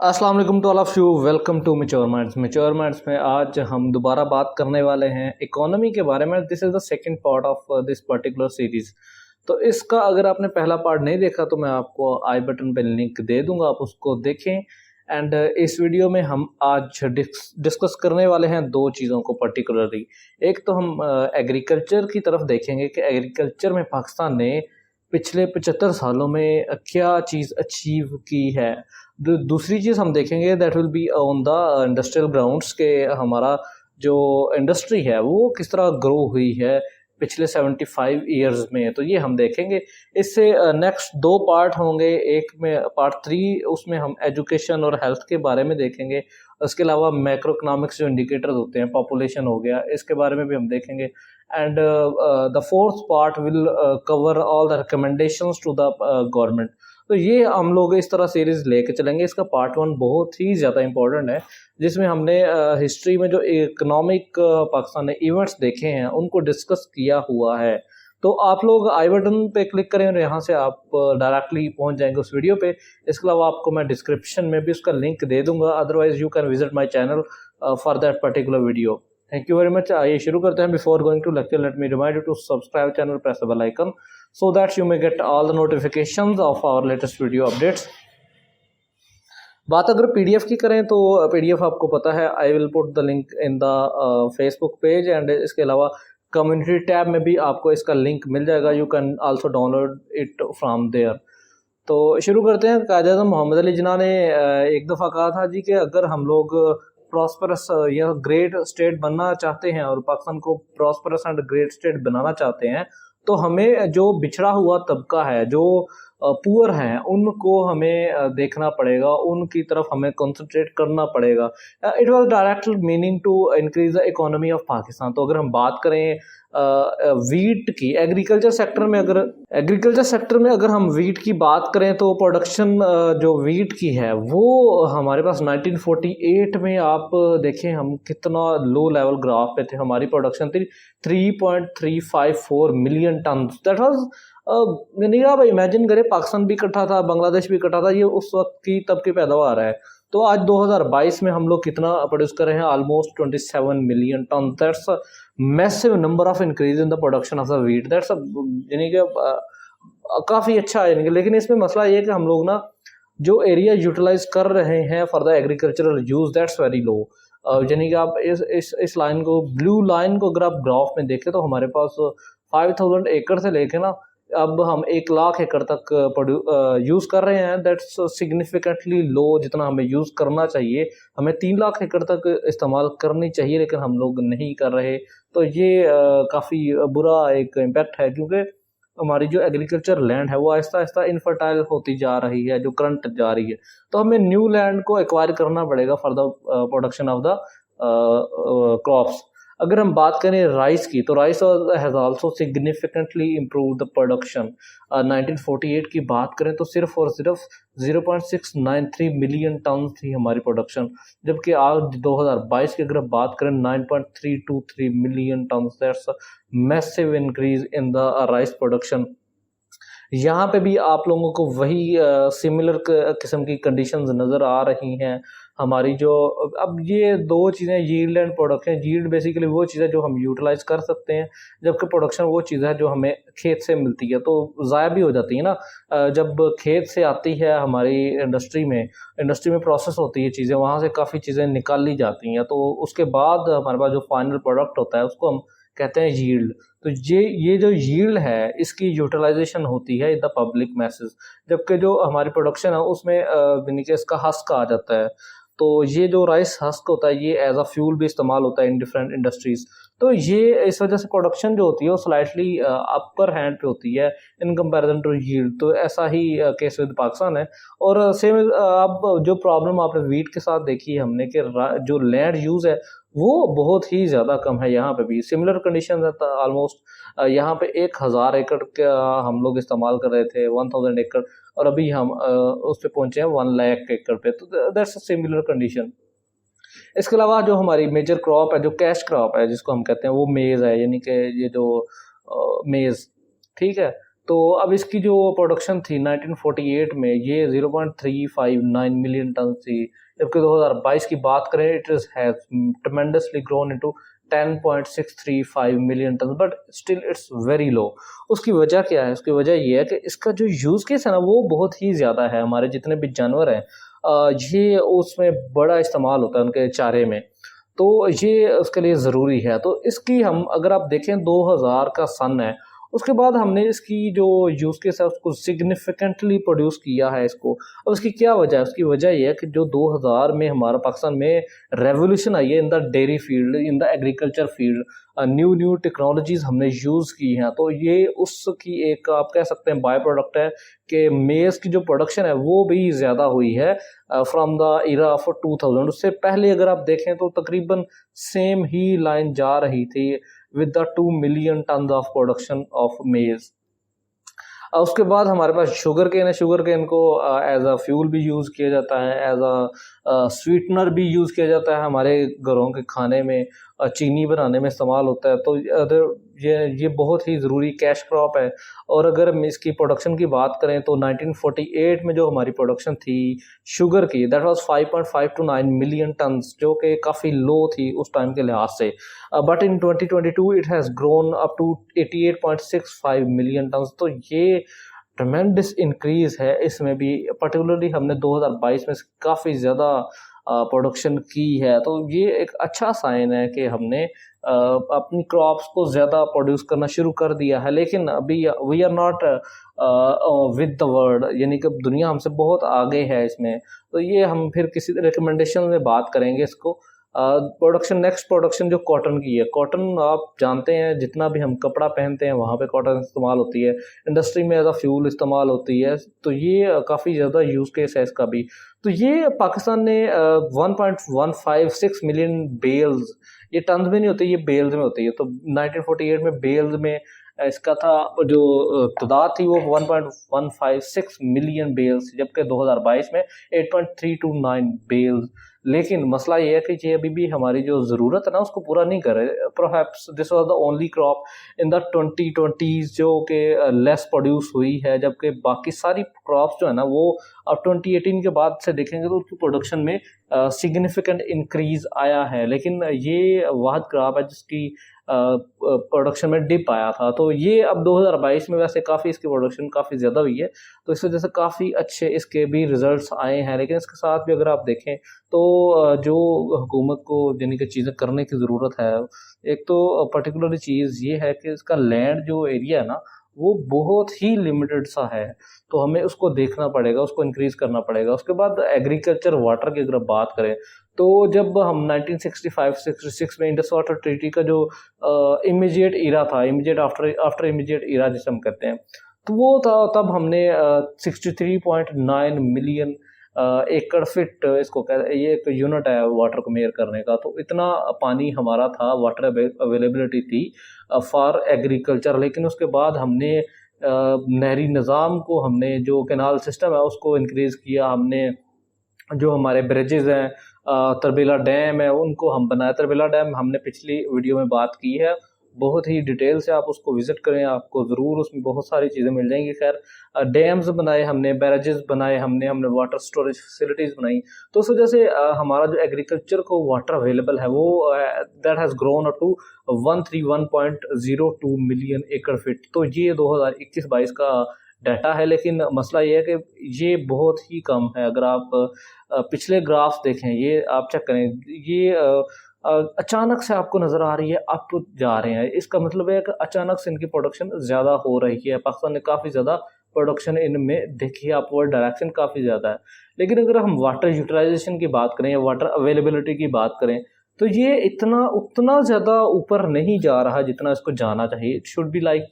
अस्सलाम वालेकुम to all of you. Welcome to mature minds. Mature minds में आज हम दोबारा बात करने वाले हैं इकोनॉमी के बारे में। This is the second part of this particular series. तो इसका अगर आपने पहला पार्ट नहीं देखा तो मैं आपको आई बटन पे लिंक दे दूंगा, आप उसको देखें। एंड इस वीडियो में हम आज डिस्कस करने वाले हैं दो चीज़ों को पर्टिकुलरली। एक तो हम एग्रीकल्चर की तरफ देखेंगे कि एग्रीकल्चर में पाकिस्तान ने पिछले 75 सालों में क्या चीज़ अचीव की है। दूसरी चीज़ हम देखेंगे that will be on the industrial grounds के हमारा जो इंडस्ट्री है वो किस तरह ग्रो हुई है पिछले 75 ईयर्स में। तो ये हम देखेंगे। इससे नेक्स्ट दो पार्ट होंगे, एक में पार्ट 3 उसमें हम एजुकेशन और हेल्थ के बारे में देखेंगे। उसके अलावा मैक्रो इकोनॉमिक्स जो इंडिकेटर्स होते हैं, पॉपुलेशन हो गया, इसके बारे में भी हम देखेंगे। And the fourth part will cover all the recommendations to the government. तो ये हम लोग इस तरह सीरीज लेके चलेंगे। इसका पार्ट 1 बहुत ही ज़्यादा इम्पोर्टेंट है, जिसमें हमने हिस्ट्री में जो इकोनॉमिक पाकिस्तान ने इवेंट्स देखे हैं उनको डिस्कस किया हुआ है। तो आप लोग आई बटन पे क्लिक करें और यहाँ से आप डायरेक्टली पहुँच जाएंगे उस वीडियो पे। इसके अलावा आपको मैं डिस्क्रिप्शन में भी उसका लिंक दे दूंगा, otherwise you can visit my channel for that particular video. Thank you very much. आइए शुरू करते हैं। Before going to lecture let me remind you to subscribe channel, press the bell icon so that you may get all the notifications of our latest video updates। बात अगर PDF की करें तो PDF आपको पता है, I will put the link in the Facebook page. And इसके अलावा कम्युनिटी टैब में भी आपको इसका लिंक मिल जाएगा, you can also download it from there. तो शुरू करते हैं। कायद-ए-आज़म मोहम्मद अली जिन्ना ने एक दफ़ा कहा था जी कि अगर हम लोग प्रॉस्परस या ग्रेट स्टेट बनना चाहते हैं और पाकिस्तान को प्रॉस्परस एंड ग्रेट स्टेट बनाना चाहते हैं तो हमें जो बिछड़ा हुआ तबका है, जो पुअर हैं, उनको हमें देखना पड़ेगा, उनकी तरफ हमें कंसंट्रेट करना पड़ेगा। It was direct meaning to increase the economy of Pakistan. तो अगर हम बात करें वीट की, एग्रीकल्चर सेक्टर में अगर हम वीट की बात करें तो प्रोडक्शन जो वीट की है वो हमारे पास 1948 में आप देखें हम कितना लो लेवल ग्राफ पे थे। हमारी प्रोडक्शन थी 3.354 मिलियन टन। दैट वाज यानी आप इमेजिन करें, पाकिस्तान भी इकट्ठा था, बांग्लादेश भी इकट्ठा था, ये उस वक्त की तब की पैदावार है। तो आज 2022 में हम लोग कितना प्रोड्यूस कर रहे हैं? Almost 27 million ton. That's a massive number of increase in the production of the wheat. That's यानी कि काफ़ी अच्छा है। यानी कि लेकिन इसमें मसला ये है कि हम लोग ना जो एरिया यूटिलाइज कर रहे हैं for the agricultural use that's very low. यानी कि आप इस लाइन को, ब्लू लाइन को अगर आप ग्राफ में देखें तो हमारे पास 5000 एकड़ से लेके ना अब हम 1 लाख एकड़ तक यूज़ कर रहे हैं। दैट्स सिग्निफिकेंटली लो जितना हमें यूज़ करना चाहिए। हमें 3 लाख एकड़ तक इस्तेमाल करनी चाहिए, लेकिन हम लोग नहीं कर रहे। तो ये काफ़ी बुरा एक इम्पैक्ट है, क्योंकि हमारी जो एग्रीकल्चर लैंड है वो आहिस्ता आहिस्ता इनफर्टाइल होती जा रही है, जो करंट जा रही है। तो हमें न्यू लैंड को एक्वायर करना पड़ेगा for the production of the crops. अगर हम बात करें राइस की, तो rice has also significantly improve the production. 1948 की बात करें तो सिर्फ और सिर्फ 0.693 मिलियन टन थी हमारी प्रोडक्शन, जबकि आज 2022 की अगर बात करें 9.323 million ton. That's massive increase in the rice production. यहाँ पे भी आप लोगों को वही सिमिलर किस्म की कंडीशंस नज़र आ रही हैं। हमारी जो अब ये दो चीज़ें, yield and production. Yield basically वो चीज़ है जो हम यूटिलाइज कर सकते हैं, जबकि प्रोडक्शन वो चीज़ है जो हमें खेत से मिलती है, तो ज़ाया भी हो जाती है ना। जब खेत से आती है हमारी इंडस्ट्री में प्रोसेस होती है चीज़ें, वहाँ से काफ़ी चीज़ें निकाली जाती हैं, तो उसके बाद हमारे पास जो फाइनल प्रोडक्ट होता है उसको हम कहते हैं यील्ड। तो ये जो यील्ड है इसकी यूटिलाइजेशन होती है इन द पब्लिक मैसेज, जबकि जो हमारी प्रोडक्शन है उसमें यानी कि इसका हस्क आ जाता है। तो ये जो राइस हस्क होता है ये एज अ फ्यूल भी इस्तेमाल होता है इन डिफरेंट इंडस्ट्रीज। तो ये इस वजह से प्रोडक्शन जो होती है वो स्लाइटली अपर हैंड पे होती है इन कंपैरिजन टू यील्ड। तो ऐसा ही केस विद पाकिस्तान है। और सेम अब जो प्रॉब्लम आपने वीट के साथ देखी है हमने कि जो लैंड यूज़ है वो बहुत ही ज़्यादा कम है। यहाँ पे भी सिमिलर कंडीशन है। ऑलमोस्ट यहाँ पे 1000 एकड़ का हम लोग इस्तेमाल कर रहे थे, 1000 एकड़, और अभी हम उस पे पहुंचे हैं 1 लाख एकड़ पे। तो दैट्स अ सिमिलर कंडीशन। इसके अलावा जो हमारी मेजर क्रॉप है, जो कैश क्रॉप है जिसको हम कहते हैं, वो मेज़ है। यानी कि ये जो मेज़, ठीक है। तो अब इसकी जो प्रोडक्शन थी 1948 में ये 0.359 मिलियन टन थी, जबकि 2022 की बात करें it is has tremendously grown into 10.635 million ton, but still it's very low. उसकी वजह क्या है? उसकी वजह ये है कि इसका जो यूज़ केस है ना वो बहुत ही ज़्यादा है। हमारे जितने भी जानवर हैं ये उसमें बड़ा इस्तेमाल होता है उनके चारे में, तो ये उसके लिए ज़रूरी है। तो इसकी हम अगर आप देखें 2000 का सन है, उसके बाद हमने इसकी जो यूज़ केस है उसको सिग्निफिकेंटली प्रोड्यूस किया है इसको। अब उसकी क्या वजह है? उसकी वजह ये है कि जो 2000 में हमारा पाकिस्तान में रेवोल्यूशन आई है in the dairy field, in the agriculture field, new technologies हमने यूज़ की हैं, तो ये उसकी एक आप कह सकते हैं बाय प्रोडक्ट है कि मेज़ की जो प्रोडक्शन है वो भी ज़्यादा हुई है फ्रॉम द इरा ऑफ 2000। उससे पहले अगर आप देखें तो तकरीबन सेम ही लाइन जा रही थी with the 2 million tons of production of maize। उसके बाद हमारे पास शुगर केन है। शुगर केन को एज अ फ्यूल भी यूज़ किया जाता है, एज अ स्वीटनर भी यूज़ किया जाता है हमारे घरों के खाने में, चीनी बनाने में इस्तेमाल होता है। तो ये बहुत ही ज़रूरी कैश क्रॉप है। और अगर हम इसकी प्रोडक्शन की बात करें तो 1948 में जो हमारी प्रोडक्शन थी शुगर की, that was 5.5 to 9 million turns, जो कि काफ़ी लो थी उस टाइम के लिहाज से। But in 2022 it has grown up to 88.65 million tons. तो ये ट्रेमेंडस इंक्रीज़ है इसमें भी। पर्टिकुलरली हमने 2022 में काफ़ी ज़्यादा प्रोडक्शन की है, तो ये एक अच्छा साइन है कि हमने अपनी क्रॉप्स को ज़्यादा प्रोड्यूस करना शुरू कर दिया है। लेकिन अभी we are not with the world, यानी कि दुनिया हमसे बहुत आगे है इसमें। तो ये हम फिर किसी रिकमेंडेशन में बात करेंगे इसको। नेक्स्ट प्रोडक्शन जो कॉटन की है, कॉटन आप जानते हैं जितना भी हम कपड़ा पहनते हैं वहाँ पे कॉटन इस्तेमाल होती है, इंडस्ट्री में एज अ फ्यूल इस्तेमाल होती है, तो ये काफ़ी ज़्यादा यूज़ केस है इसका भी। तो ये पाकिस्तान ने 1.156 मिलियन बेल्स, ये टन्स में नहीं होती, ये बेल्स में होती है। तो 1948 में बेल्स में इसका था जो तादाद थी वो 1.156 मिलियन बेल्स, जबकि 2022 में 8.329 बेल्स। लेकिन मसला ये है कि ये अभी भी हमारी जो ज़रूरत है ना उसको पूरा नहीं कर रहे। Perhaps this was the only crop in the 2020s जो कि लेस प्रोड्यूस हुई है, जबकि बाकी सारी क्रॉप्स जो है ना वो अब 2018 के बाद से देखेंगे तो उसकी प्रोडक्शन में सिग्निफिकेंट इंक्रीज आया है। लेकिन ये वाहिद क्रॉप है जिसकी प्रोडक्शन में डिप आया था। तो ये अब 2022 में वैसे काफ़ी इसकी प्रोडक्शन काफ़ी ज़्यादा हुई है, तो इस वजह से काफ़ी अच्छे इसके भी रिजल्ट्स आए हैं। लेकिन इसके साथ भी अगर आप देखें तो जो हुकूमत को यानी कि चीज़ें करने की ज़रूरत है, एक तो पर्टिकुलर चीज़ ये है कि इसका लैंड जो एरिया है ना वो बहुत ही लिमिटेड सा है, तो हमें उसको देखना पड़ेगा, उसको इंक्रीज़ करना पड़ेगा। उसके बाद एग्रीकल्चर वाटर की अगर बात करें तो जब हम 1965-66 में इंडस वाटर ट्रीटी का जो इमीडिएट इरा था, इमीडिएट आफ्टर इमीडिएट इरा जिसे हम कहते हैं, तो वो था तब हमने 63.9 मिलियन एकड़ फिट इसको ये एक यूनिट है वाटर को मेजर करने का, तो इतना पानी हमारा था, वाटर अवेलेबिलिटी थी फॉर एग्रीकल्चर। लेकिन उसके बाद हमने नहरी निज़ाम को, हमने जो कैनाल सिस्टम है उसको इंक्रीज़ किया, हमने जो हमारे ब्रिजेज़ हैं, तरबेला डैम है उनको हम बनाए। तरबेला डैम हमने पिछली वीडियो में बात की है, बहुत ही डिटेल से आप उसको विज़िट करें, आपको ज़रूर उसमें बहुत सारी चीज़ें मिल जाएंगी। खैर डैम्स बनाए हमने, बैरेजेस बनाए हमने वाटर स्टोरेज फैसिलिटीज़ बनाई। तो उस वजह से हमारा जो एग्रीकल्चर को वाटर अवेलेबल है वो that has grown up to 131.02 million एकड़ फिट। तो ये 2021-22 का डाटा है। लेकिन मसला ये है कि ये बहुत ही कम है। अगर आप पिछले ग्राफ्स देखें, ये आप चेक करें, ये अचानक से आपको नज़र आ रही है अप जा रहे हैं। इसका मतलब है कि अचानक से इनकी प्रोडक्शन ज़्यादा हो रही है। पाकिस्तान ने काफ़ी ज़्यादा प्रोडक्शन इनमें देखी है, अपवर्ड डायरेक्शन काफ़ी ज़्यादा है। लेकिन अगर हम वाटर यूटिलाइजेशन की बात करें या वाटर अवेलेबिलिटी की बात करें तो ये उतना ज़्यादा ऊपर नहीं जा रहा जितना इसको जाना चाहिए। It should be like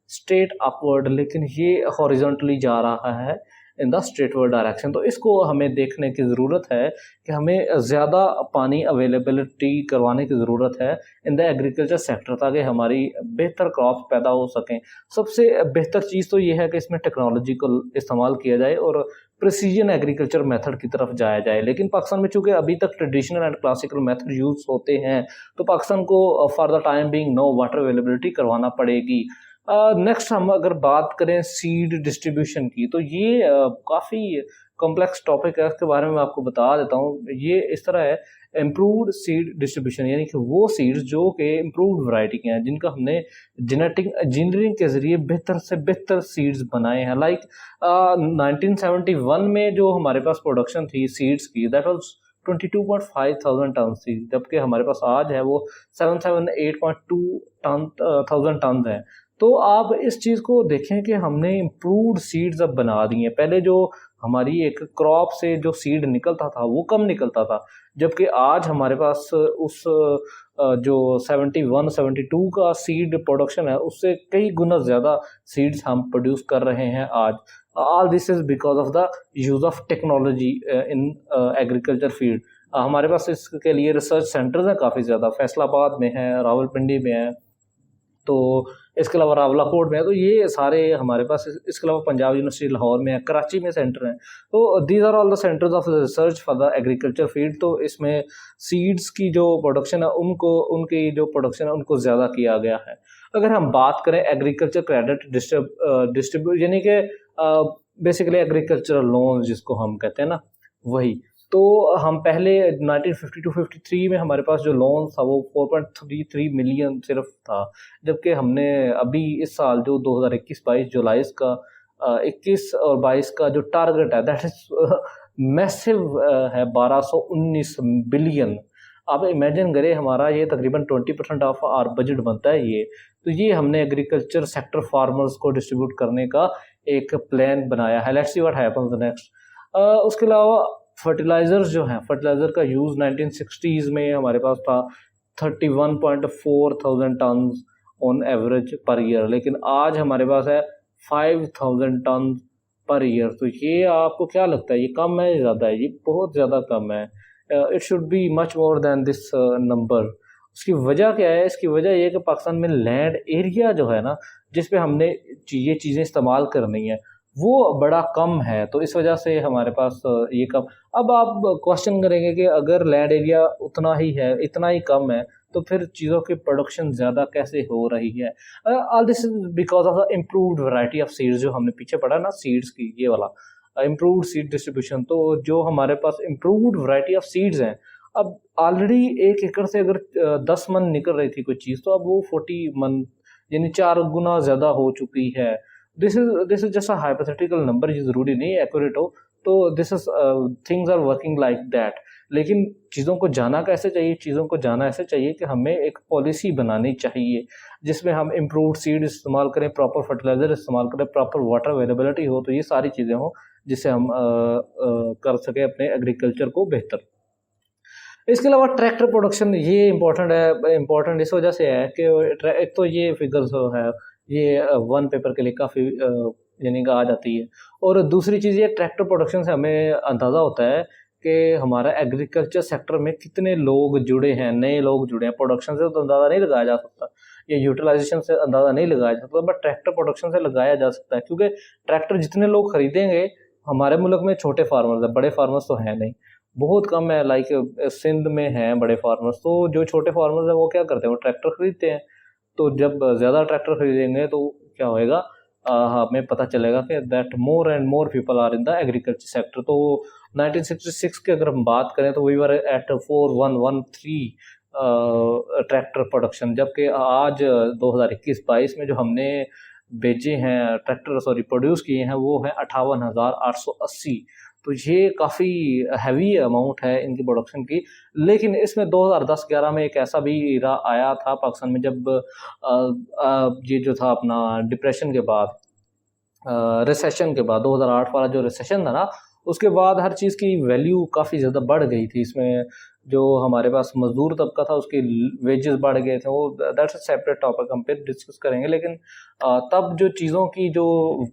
straight upward, लेकिन ये हॉरिजॉन्टली जा रहा है इन द स्ट्रेटवर्ड डायरेक्शन। तो इसको हमें देखने की ज़रूरत है कि हमें ज़्यादा पानी अवेलेबिलिटी करवाने की ज़रूरत है इन द एग्रीकल्चर सेक्टर, ताकि हमारी बेहतर क्रॉप्स पैदा हो सकें। सबसे बेहतर चीज़ तो ये है कि इसमें टेक्नोलॉजी को इस्तेमाल किया जाए और प्रिसीजन एग्रीकल्चर मेथड की तरफ जाया जाए। लेकिन पाकिस्तान में चूँकि अभी तक traditional and classical method use होते हैं, तो पाकिस्तान को for the time being no water availability करवाना पड़ेगी। नेक्स्ट हम अगर बात करें सीड डिस्ट्रीब्यूशन की, तो ये काफ़ी कॉम्प्लेक्स टॉपिक है, उसके बारे में मैं आपको बता देता हूँ। ये इस तरह है, इम्प्रूव्ड सीड डिस्ट्रीब्यूशन यानी कि वो सीड्स जो कि इम्प्रूव्ड वैरायटी के हैं, जिनका हमने जेनेटिक इंजीनियरिंग के ज़रिए बेहतर से बेहतर सीड्स बनाए हैं। लाइक 1971 में जो हमारे पास प्रोडक्शन थी सीड्स की, दैट वाज 22.5 थाउजेंड टन थी, जबकि हमारे पास आज है वो 778.2 थाउजेंड टन है। तो आप इस चीज़ को देखें कि हमने इम्प्रूव्ड सीड्स अब बना दी हैं। पहले जो हमारी एक क्रॉप से जो सीड निकलता था वो कम निकलता था, जबकि आज हमारे पास उस जो 71-72 का सीड प्रोडक्शन है, उससे कई गुना ज़्यादा सीड्स हम प्रोड्यूस कर रहे हैं आज। All this is because of the use of technology in agriculture field. हमारे पास इसके लिए रिसर्च सेंटर्स हैं काफ़ी ज़्यादा, फैसलाबाद में है, रावलपिंडी में है, तो इसके अलावा रावलाकोट में है। तो ये सारे हमारे पास, इसके अलावा पंजाब यूनिवर्सिटी लाहौर में है, कराची में सेंटर हैं। तो these are all the centres of research for the agriculture field. तो इसमें सीड्स की जो प्रोडक्शन है उनकी जो प्रोडक्शन है उनको ज़्यादा किया गया है। अगर हम बात करें एग्रीकल्चर क्रेडिट डिस्ट्रीब्यूट यानी कि बेसिकली एग्रीकल्चरल लोन जिसको हम कहते हैं ना, वही। तो हम पहले 1952-53 में हमारे पास जो लोन था वो 4.33 मिलियन सिर्फ था, जबकि हमने अभी इस साल जो 2021-22 जुलाई का 21 और 22 का जो टारगेट है, दैट इज मैसिव है, 1219 बिलियन। आप इमेजिन करें, हमारा ये तकरीबन 20% ऑफ आर बजट बनता है ये। तो ये हमने एग्रीकल्चर सेक्टर फार्मर्स को डिस्ट्रीब्यूट करने का एक प्लान बनाया है। Let's see what happens next. उसके अलावा फर्टिलाइज़र्स जो हैं, फर्टिलाइज़र का यूज़ 1960s में हमारे पास था 31.4 thousand ton on average per year, लेकिन आज हमारे पास है 5000 टन पर ईयर। तो ये आपको क्या लगता है, ये कम है या ज़्यादा है? ये बहुत ज़्यादा कम है। It should be much more than this number. उसकी वजह क्या है? इसकी वजह ये है कि पाकिस्तान में लैंड एरिया जो है ना, जिस पे हमने ये चीज़ें इस्तेमाल करनी है, वो बड़ा कम है। तो इस वजह से हमारे पास ये कम। अब आप क्वेश्चन करेंगे कि अगर लैंड एरिया उतना ही है, इतना ही कम है, तो फिर चीज़ों की प्रोडक्शन ज़्यादा कैसे हो रही है? All this is because of the improved variety of seeds, जो हमने पीछे पढ़ा ना सीड्स की, ये वाला इम्प्रूव्ड सीड डिस्ट्रीब्यूशन। तो जो हमारे पास इम्प्रूव्ड वैरायटी ऑफ सीड्स हैं, अब ऑलरेडी 1 एकड़ से अगर 10 मन निकल रही थी कोई चीज़, तो अब वो 40 मन यानी 4 गुना ज़्यादा हो चुकी है। This is just a hypothetical number, ये ज़रूरी नहीं है एक्यूरेट हो। तो this is things are working like that. लेकिन चीज़ों को जाना कैसे चाहिए? चीज़ों को जाना ऐसे चाहिए कि हमें एक पॉलिसी बनानी चाहिए जिसमें हम इम्प्रूव्ड सीड इस्तेमाल करें, प्रॉपर फर्टिलाइज़र इस्तेमाल करें, प्रॉपर वाटर अवेलेबिलिटी हो, तो ये सारी चीज़ें हों जिससे हम कर सकें अपने एग्रीकल्चर को बेहतर। इसके अलावा ट्रैक्टर प्रोडक्शन ये इम्पोर्टेंट है। इम्पोर्टेंट इस वजह से है कि एक तो ये फिगर्स जो है ये वन पेपर के लिए काफ़ी यानी कि आ जाती है, और दूसरी चीज़ ये ट्रैक्टर प्रोडक्शन से हमें अंदाज़ा होता है कि हमारा एग्रीकल्चर सेक्टर में कितने लोग जुड़े हैं, नए लोग जुड़े हैं। प्रोडक्शन से तो अंदाज़ा नहीं लगाया जा सकता, ये यूटिलाइजेशन से अंदाज़ा नहीं लगाया जा सकता, बट ट्रैक्टर प्रोडक्शन से लगाया जा सकता है, क्योंकि ट्रैक्टर जितने लोग खरीदेंगे, हमारे मुल्क में छोटे फार्मर्स हैं, बड़े फार्मर्स तो हैं नहीं, बहुत कम है। लाइक सिंध में हैं बड़े फार्मर्स, तो जो छोटे फार्मर्स हैं वो क्या करते हैं, वो ट्रैक्टर खरीदते हैं। तो जब ज़्यादा ट्रैक्टर खरीदेंगे तो क्या होएगा, हमें पता चलेगा कि that more and more people are in the agriculture sector. तो 1966 की अगर हम बात करें तो we were at 4113 tractor production, जबकि आज 2021-22 में जो हमने बेचे हैं ट्रैक्टर, सॉरी प्रोड्यूस किए हैं, वो हैं 58,880। तो ये काफ़ी हैवी अमाउंट है इनकी प्रोडक्शन की। लेकिन इसमें 2010-11 में एक ऐसा भी इरा आया था पाकिस्तान में, जब ये जो था अपना डिप्रेशन के बाद, रिसेशन के बाद, 2008 वाला जो रिसेशन था ना, उसके बाद हर चीज़ की वैल्यू काफ़ी ज़्यादा बढ़ गई थी। इसमें जो हमारे पास मज़दूर तबका था उसके वेजेस बढ़ गए थे, वो दैट्स अ सेपरेट टॉपिक, हम फिर डिस्कस करेंगे। लेकिन तब जो चीज़ों की जो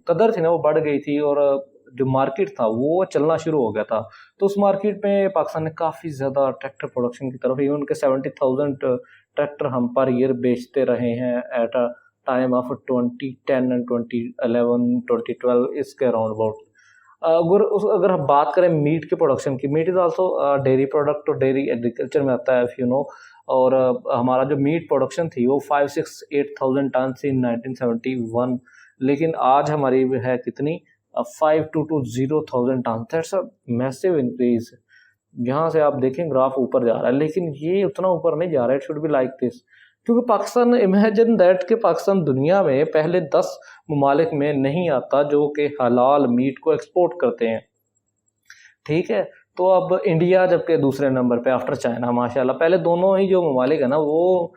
कदर थी ना वो बढ़ गई थी, और जो मार्केट था वो चलना शुरू हो गया था। तो उस मार्केट में पाकिस्तान ने काफ़ी ज़्यादा ट्रैक्टर प्रोडक्शन की तरफ, इवन के 70,000 ट्रैक्टर हम पर ईयर बेचते रहे हैं at a time of 2010 and 2011 2012 इसके अराउंड अबाउट। अगर हम बात करें मीट के प्रोडक्शन की, meat is also dairy product और डेयरी एग्रीकल्चर में आता है, इफ़ यू नो। और हमारा जो मीट प्रोडक्शन थी वो 5-6-8,000 टन थी इन 1971, लेकिन आज हमारी है कितनी, 5,220,000 टन। That's a massive increase. यहाँ से आप देखें ग्राफ ऊपर जा रहा है, लेकिन ये उतना ऊपर नहीं जा रहा है। It should be like this, क्योंकि पाकिस्तान, इमेजिन दैट कि पाकिस्तान दुनिया में पहले 10 ममालिक में नहीं आता जो कि हलाल मीट को एक्सपोर्ट करते हैं, ठीक है। तो अब इंडिया जबकि दूसरे नंबर पे आफ्टर चाइना माशाल्लाह। पहले दोनों ही जो ममालिक है ना, वो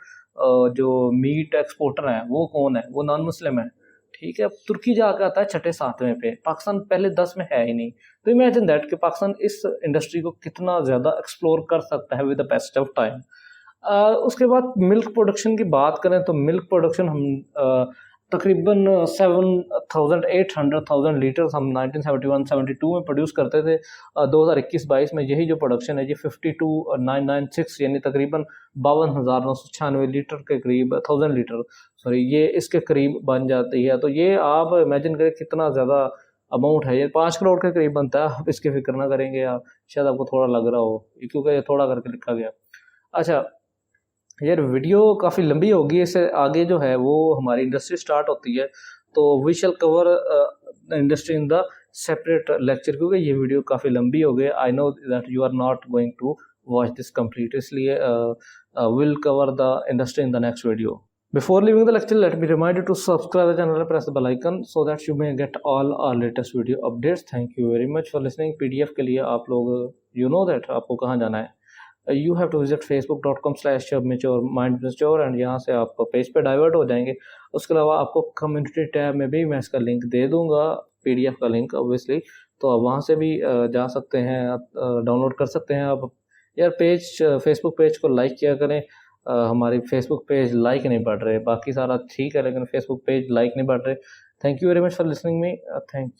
जो मीट एक्सपोर्टर हैं वो कौन है, वो नॉन मुस्लिम है, ठीक है। तुर्की जाकर आता है 6-7वें पे, पाकिस्तान पहले 10 में है ही नहीं। तो इमेजिन दैट कि पाकिस्तान इस इंडस्ट्री को कितना ज़्यादा एक्सप्लोर कर सकता है with the best of time. उसके बाद मिल्क प्रोडक्शन की बात करें तो मिल्क प्रोडक्शन हम तकरीबन 7,800,000 लीटर्स हम 1971-72 में प्रोड्यूस करते थे। 2021-22 में यही जो प्रोडक्शन है ये 52,996 यानी तकरीबन 52,996 लीटर के करीब, 1000 लीटर सॉरी, ये इसके करीब बन जाती है। तो ये आप इमेजिन करें कितना ज़्यादा अमाउंट है, ये 5 करोड़ के करीब बनता है। आप इसकी फिक्र ना करेंगे, आप शायद आपको थोड़ा लग रहा हो क्योंकि ये थोड़ा करके लिखा गया। अच्छा यार, वीडियो काफ़ी लंबी होगी, इससे आगे जो है वो हमारी इंडस्ट्री स्टार्ट होती है, तो we shall cover the industry in the separate lecture, क्योंकि ये वीडियो काफ़ी लंबी हो गई। I know that you are not going to watch this complete, इसलिए will cover the industry in the next video. Before leaving the lecture, let me remind you to subscribe the channel and press the bell icon so that you may get all our latest video updates. Thank you very much for listening. PDF के लिए आप लोग you know that आपको कहाँ जाना है, you have to visit facebook.com/mindmature and यहाँ से आप पेज पे डाइवर्ट हो जाएंगे। उसके अलावा आपको कम्युनिटी टैब में भी मैं इसका लिंक दे दूँगा, PDF का लिंक ऑब्वियसली, तो आप वहाँ से भी जा सकते हैं, डाउनलोड कर सकते हैं आप। यार फेसबुक पेज को लाइक किया करें। हमारी फेसबुक पेज लाइक नहीं बढ़ रहे, बाकी सारा ठीक है लेकिन फेसबुक पेज लाइक नहीं बढ़ रहे। Thank you very much for listening me. Thank